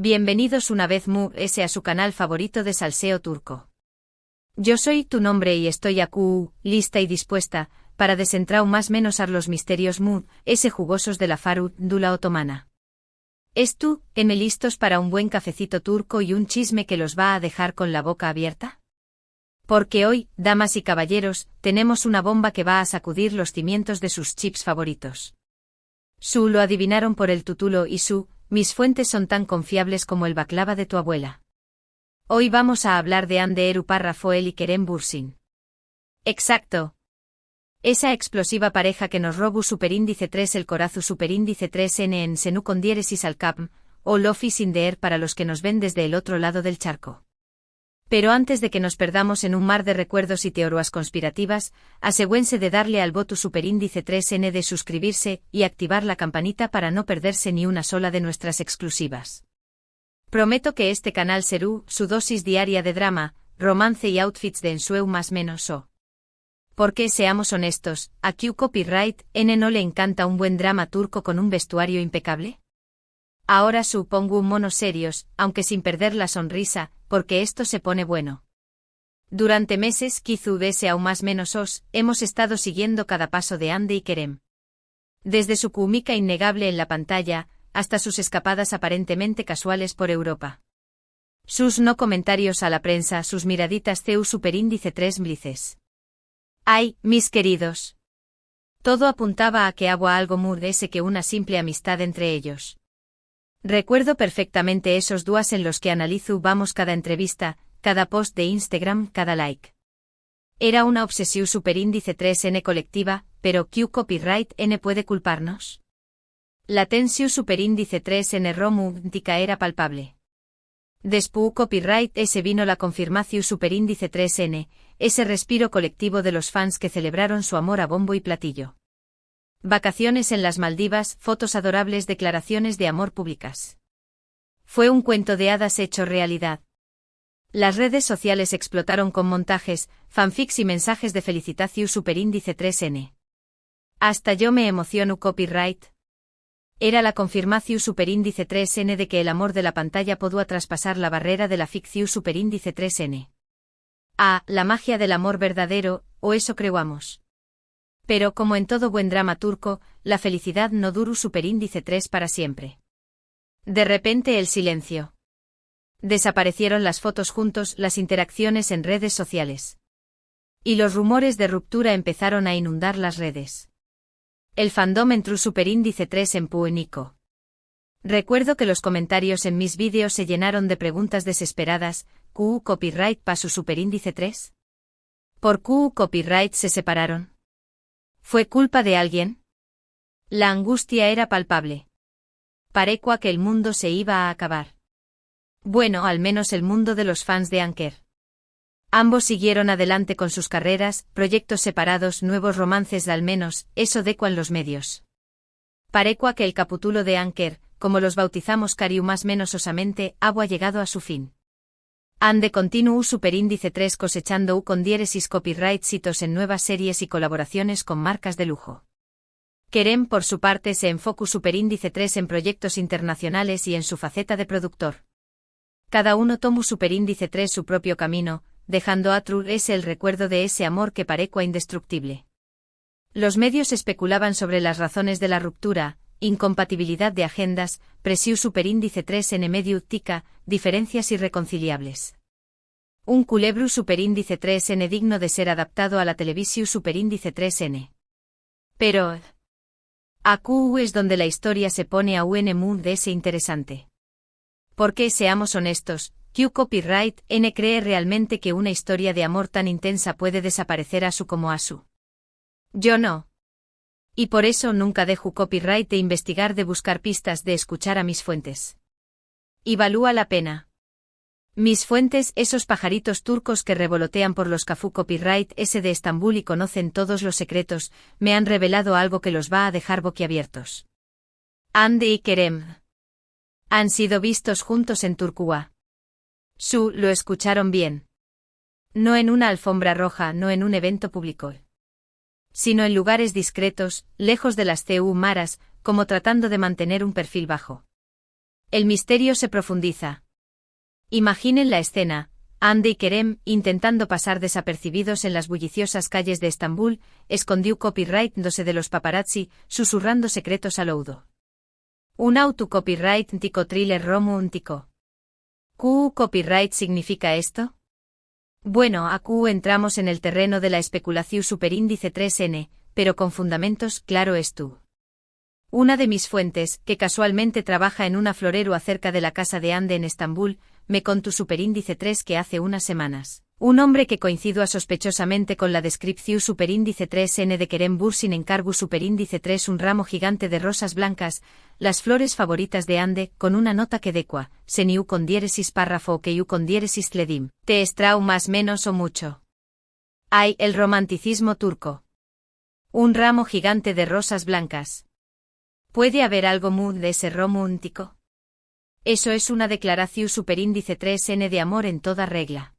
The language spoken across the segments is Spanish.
Bienvenidos una vez más a su canal favorito de salseo turco. Yo soy tu nombre y estoy aquí, lista y dispuesta, para desentrar más menos a los misterios jugosos de la farándula otomana. ¿Me listos para un buen cafecito turco y un chisme que los va a dejar con la boca abierta? Porque hoy, damas y caballeros, tenemos una bomba que va a sacudir los cimientos de sus chips favoritos. Lo adivinaron por el título y mis fuentes son tan confiables como el baklava de tu abuela. Hoy vamos a hablar de Hande Erupar Rafael y Kerem Bürsin. Exacto. Esa explosiva pareja que nos robó superíndice 3 el corazu superíndice 3N en Senú con diéresis al cap, o Lofi sin deer para los que nos ven desde el otro lado del charco. Pero antes de que nos perdamos en un mar de recuerdos y teorías conspirativas, asegúrense de darle al botón superíndice 3N de suscribirse y activar la campanita para no perderse ni una sola de nuestras exclusivas. Prometo que este canal será su dosis diaria de drama, romance y outfits de ensueu más menos o. Porque seamos honestos, ¿a Q Copyright N no le encanta un buen drama turco con un vestuario impecable? Ahora supongo monos serios, aunque sin perder la sonrisa, porque esto se pone bueno. Durante meses, quizás aún más menos hemos estado siguiendo cada paso de Hande y Kerem. Desde su química innegable en la pantalla, hasta sus escapadas aparentemente casuales por Europa. Sus no comentarios a la prensa, sus miraditas CEU superíndice 3 blices. ¡Ay, mis queridos! Todo apuntaba a que había algo más que una simple amistad entre ellos. Recuerdo perfectamente esos días en los que analizábamos cada entrevista, cada post de Instagram, cada like. Era una obsesión superíndice 3N colectiva, pero ¿Q Copyright N puede culparnos? La tensión superíndice 3N romántica era palpable. Después Copyright S vino la confirmación superíndice 3N, ese respiro colectivo de los fans que celebraron su amor a bombo y platillo. Vacaciones en las Maldivas, fotos adorables, declaraciones de amor públicas. Fue un cuento de hadas hecho realidad. Las redes sociales explotaron con montajes, fanfics y mensajes de felicitación superíndice 3N. Hasta yo me emociono copyright. Era la confirmación superíndice 3N de que el amor de la pantalla podía traspasar la barrera de la ficción superíndice 3N. La magia del amor verdadero, o eso creamos. Pero como en todo buen drama turco, la felicidad no duró superíndice 3 para siempre. De repente el silencio. Desaparecieron las fotos juntos, las interacciones en redes sociales. Y los rumores de ruptura empezaron a inundar las redes. El fandom entró superíndice 3 en pánico. Recuerdo que los comentarios en mis vídeos se llenaron de preguntas desesperadas. ¿Q Copyright pasó superíndice 3? ¿Por Q Copyright se separaron? ¿Fue culpa de alguien? La angustia era palpable. Parecía que el mundo se iba a acabar. Bueno, al menos el mundo de los fans de Anker. Ambos siguieron adelante con sus carreras, proyectos separados, nuevos romances, al menos, eso decuan los medios. Parecía que el capítulo de Anker, como los bautizamos cariu más menos osamente, ha llegado a su fin. Hande continuó superíndice 3 cosechando con diéresis copyright hitos en nuevas series y colaboraciones con marcas de lujo. Kerem por su parte se enfocó superíndice 3 en proyectos internacionales y en su faceta de productor. Cada uno tomó superíndice 3 su propio camino, dejando atrás el recuerdo de ese amor que parecía indestructible. Los medios especulaban sobre las razones de la ruptura, incompatibilidad de agendas, presión superíndice 3 en medio tica, diferencias irreconciliables. Un culebro superíndice 3N digno de ser adaptado a la televisión superíndice 3N. Pero AQ es donde la historia se pone a un mood de ese interesante. Porque seamos honestos, Q Copyright N cree realmente que una historia de amor tan intensa puede desaparecer a su como a su. Yo no. Y por eso nunca dejo copyright de investigar, de buscar pistas, de escuchar a mis fuentes. Y valúa la pena. Mis fuentes, esos pajaritos turcos que revolotean por los Cafú Copyright S de Estambul y conocen todos los secretos, me han revelado algo que los va a dejar boquiabiertos. Hande y Kerem han sido vistos juntos en Turquía. Lo escucharon bien. No en una alfombra roja, no en un evento público. Sino en lugares discretos, lejos de las CU maras, como tratando de mantener un perfil bajo. El misterio se profundiza. Imaginen la escena. Hande y Kerem, intentando pasar desapercibidos en las bulliciosas calles de Estambul, escondió copyright-dose de los paparazzi, susurrando secretos al oído. Un auto-copyright tico thriller romo un tico. ¿Qué copyright significa esto? Bueno, aquí entramos en el terreno de la especulación superíndice 3N, pero con fundamentos, claro es tú. Una de mis fuentes, que casualmente trabaja en una florero acerca de la casa de Hande en Estambul, me contó superíndice 3 que hace unas semanas. Un hombre que coincidía sospechosamente con la descripción superíndice 3N de Kerem Bürsin encargó superíndice 3 un ramo gigante de rosas blancas, las flores favoritas de Hande, con una nota que decua, seniu con diéresis párrafo o que iu con diéresis cledim, te estrau más menos o mucho. Ay, el romanticismo turco. Un ramo gigante de rosas blancas. ¿Puede haber algo mood de ese romántico? Eso es una declaración superíndice 3N de amor en toda regla.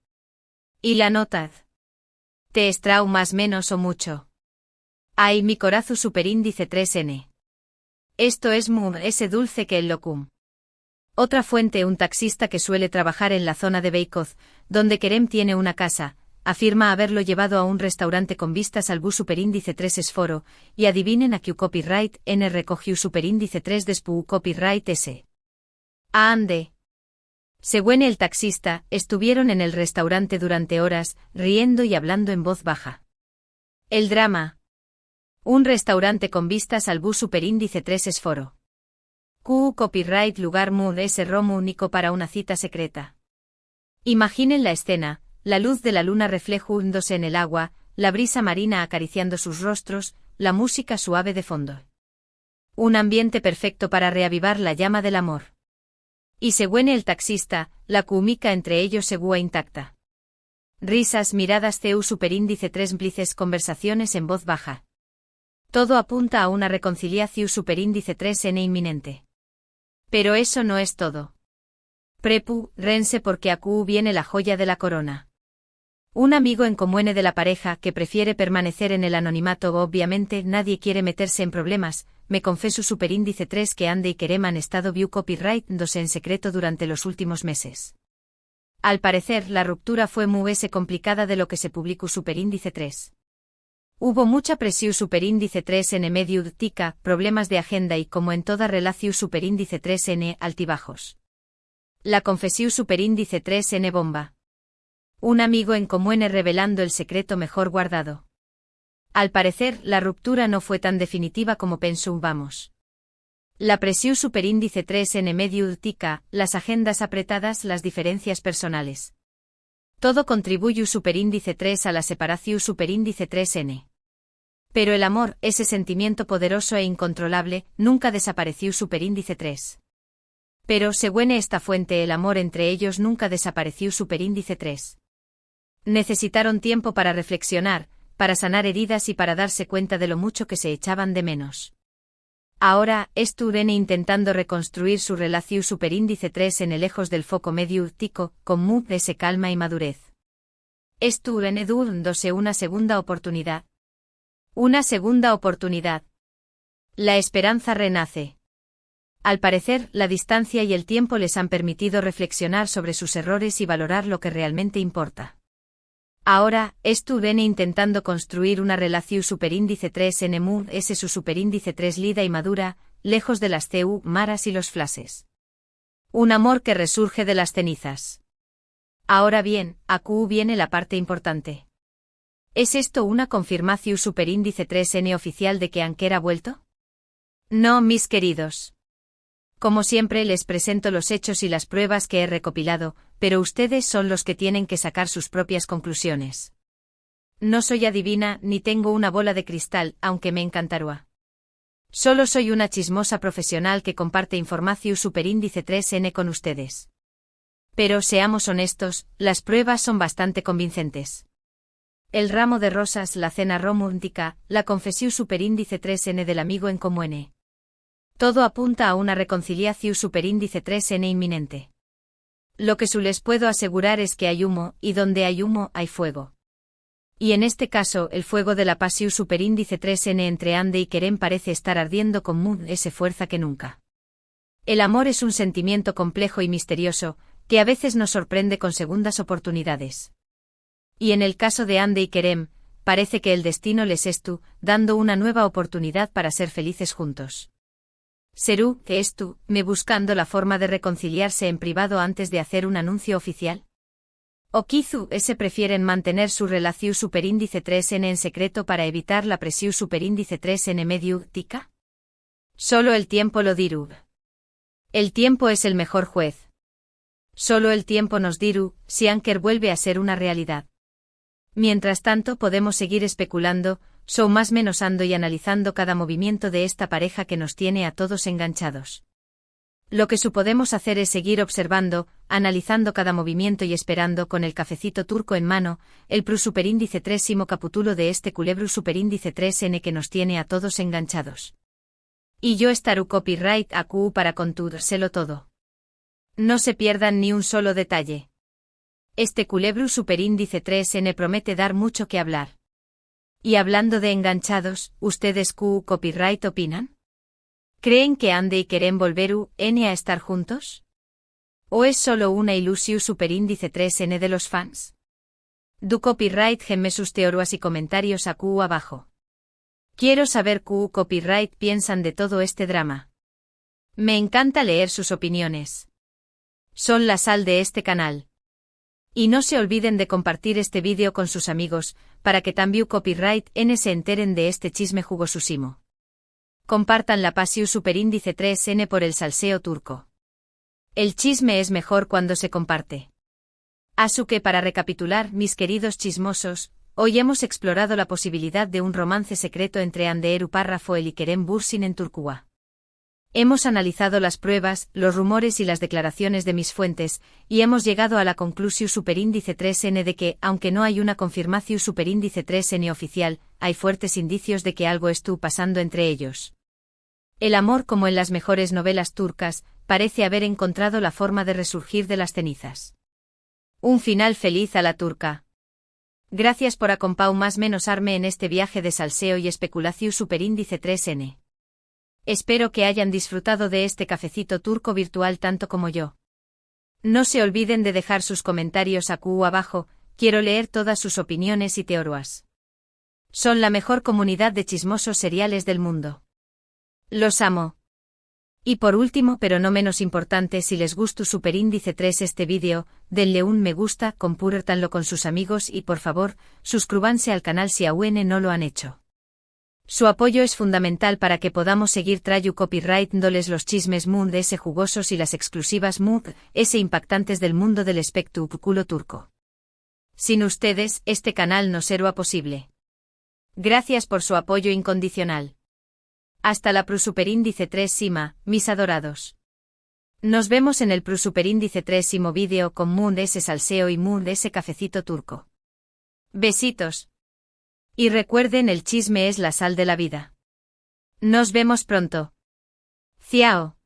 ¿Y la notad? ¿Te estrau más menos o mucho? Ay, mi corazón superíndice 3N. Esto es mood ese dulce que el locum. Otra fuente, un taxista que suele trabajar en la zona de Beykoz, donde Kerem tiene una casa, afirma haberlo llevado a un restaurante con vistas al bus superíndice 3 esforo, y adivinen a qué copyright N recogió superíndice 3 despu copyright S. Ande. Según el taxista, estuvieron en el restaurante durante horas, riendo y hablando en voz baja. El drama. Un restaurante con vistas al bus superíndice 3 esforo. Q copyright lugar mood ese romo único para una cita secreta. Imaginen la escena. La luz de la luna reflejándose en el agua, la brisa marina acariciando sus rostros, la música suave de fondo. Un ambiente perfecto para reavivar la llama del amor. Y según el taxista, la química entre ellos seguía intacta. Risas, miradas CU superíndice 3 blices conversaciones en voz baja. Todo apunta a una reconciliación superíndice 3N inminente. Pero eso no es todo. Prepu, rense porque acu viene la joya de la corona. Un amigo en común de la pareja que prefiere permanecer en el anonimato, obviamente nadie quiere meterse en problemas, me confesó superíndice 3 que Hande y Kerem han estado view copyright 2 en secreto durante los últimos meses. Al parecer la ruptura fue muy complicada de lo que se publicó superíndice 3. Hubo mucha presión superíndice 3 en medio tica, problemas de agenda y como en toda relación superíndice 3N altibajos. La confesión superíndice 3N bomba. Un amigo en común revelando el secreto mejor guardado. Al parecer, la ruptura no fue tan definitiva como pensábamos. La presión superíndice 3N medio tica, las agendas apretadas, las diferencias personales. Todo contribuye superíndice 3 a la separación superíndice 3N. Pero el amor, ese sentimiento poderoso e incontrolable, nunca desapareció superíndice 3. Pero, según esta fuente, el amor entre ellos nunca desapareció superíndice 3. Necesitaron tiempo para reflexionar, para sanar heridas y para darse cuenta de lo mucho que se echaban de menos. Ahora, estuvieron intentando reconstruir su relación superíndice 3 en el lejos del foco medio tico, con mood de ese calma y madurez. Estuvieron dándose una segunda oportunidad. Una segunda oportunidad. La esperanza renace. Al parecer, la distancia y el tiempo les han permitido reflexionar sobre sus errores y valorar lo que realmente importa. Ahora, estuvieron intentando construir una relación superíndice 3 en mood ese su superíndice 3 lida y madura, lejos de las CU maras y los flashes. Un amor que resurge de las cenizas. Ahora bien, aquí viene la parte importante. ¿Es esto una confirmación superíndice 3N oficial de que Anker ha vuelto? No, mis queridos. Como siempre les presento los hechos y las pruebas que he recopilado, pero ustedes son los que tienen que sacar sus propias conclusiones. No soy adivina ni tengo una bola de cristal, aunque me encantaría. Solo soy una chismosa profesional que comparte información superíndice 3N con ustedes. Pero seamos honestos, las pruebas son bastante convincentes. El ramo de rosas, la cena romántica, la confesión superíndice 3N del amigo en común. Todo apunta a una reconciliación superíndice 3N inminente. Lo que les puedo asegurar es que hay humo, y donde hay humo hay fuego. Y en este caso, el fuego de la pasión superíndice 3N entre Hande y Kerem parece estar ardiendo con esa fuerza que nunca. El amor es un sentimiento complejo y misterioso, que a veces nos sorprende con segundas oportunidades. Y en el caso de Hande y Kerem, parece que el destino les está dando una nueva oportunidad para ser felices juntos. ¿Será que esto me buscando la forma de reconciliarse en privado antes de hacer un anuncio oficial? ¿O quizá prefieren mantener su relación superíndice 3n en secreto para evitar la presión superíndice 3n mediática? Solo el tiempo lo dirá. El tiempo es el mejor juez. Solo el tiempo nos dirá si Anker vuelve a ser una realidad. Mientras tanto podemos seguir especulando, más menosando y analizando cada movimiento de esta pareja que nos tiene a todos enganchados. Lo que podemos hacer es seguir observando, analizando cada movimiento y esperando con el cafecito turco en mano, el superíndice 3º capítulo de este culebro superíndice 3n que nos tiene a todos enganchados. Y yo estaré copyright AQ para contárselo todo. No se pierdan ni un solo detalle. Este culebro superíndice 3n promete dar mucho que hablar. Y hablando de enganchados, ¿ustedes copyright opinan? ¿Creen que Hande y Kerem volver a estar juntos? ¿O es solo una ilusión superíndice 3n de los fans? Du copyright genme sus teorías y comentarios abajo. Quiero saber copyright piensan de todo este drama. Me encanta leer sus opiniones. Son la sal de este canal. Y no se olviden de compartir este vídeo con sus amigos, para que también copyright n se enteren de este chisme jugosísimo. Compartan la pasión superíndice 3n por el salseo turco. El chisme es mejor cuando se comparte. Así que para recapitular, mis queridos chismosos, hoy hemos explorado la posibilidad de un romance secreto entre Hande Erupárrafo y Kerem Bürsin en Turquía. Hemos analizado las pruebas, los rumores y las declaraciones de mis fuentes, y hemos llegado a la conclusión superíndice 3n de que, aunque no hay una confirmación superíndice 3n oficial, hay fuertes indicios de que algo está pasando entre ellos. El amor, como en las mejores novelas turcas, parece haber encontrado la forma de resurgir de las cenizas. Un final feliz a la turca. Gracias por acompañarme en este viaje de salseo y especulación superíndice 3n. Espero que hayan disfrutado de este cafecito turco virtual tanto como yo. No se olviden de dejar sus comentarios abajo, quiero leer todas sus opiniones y teorías. Son la mejor comunidad de chismosos seriales del mundo. Los amo. Y por último pero no menos importante, si les gustó superíndice 3 este vídeo, denle un me gusta, compártanlo con sus amigos y por favor, suscríbanse al canal si aún no lo han hecho. Su apoyo es fundamental para que podamos seguir trayendo copyright-dándoles los chismes mood ese jugosos y las exclusivas mood ese impactantes del mundo del espectáculo turco. Sin ustedes, este canal no sería posible. Gracias por su apoyo incondicional. Hasta la superíndice 3 Sima, mis adorados. Nos vemos en el superíndice 3º vídeo con mood ese salseo y mood ese cafecito turco. Besitos. Y recuerden, el chisme es la sal de la vida. Nos vemos pronto. Ciao.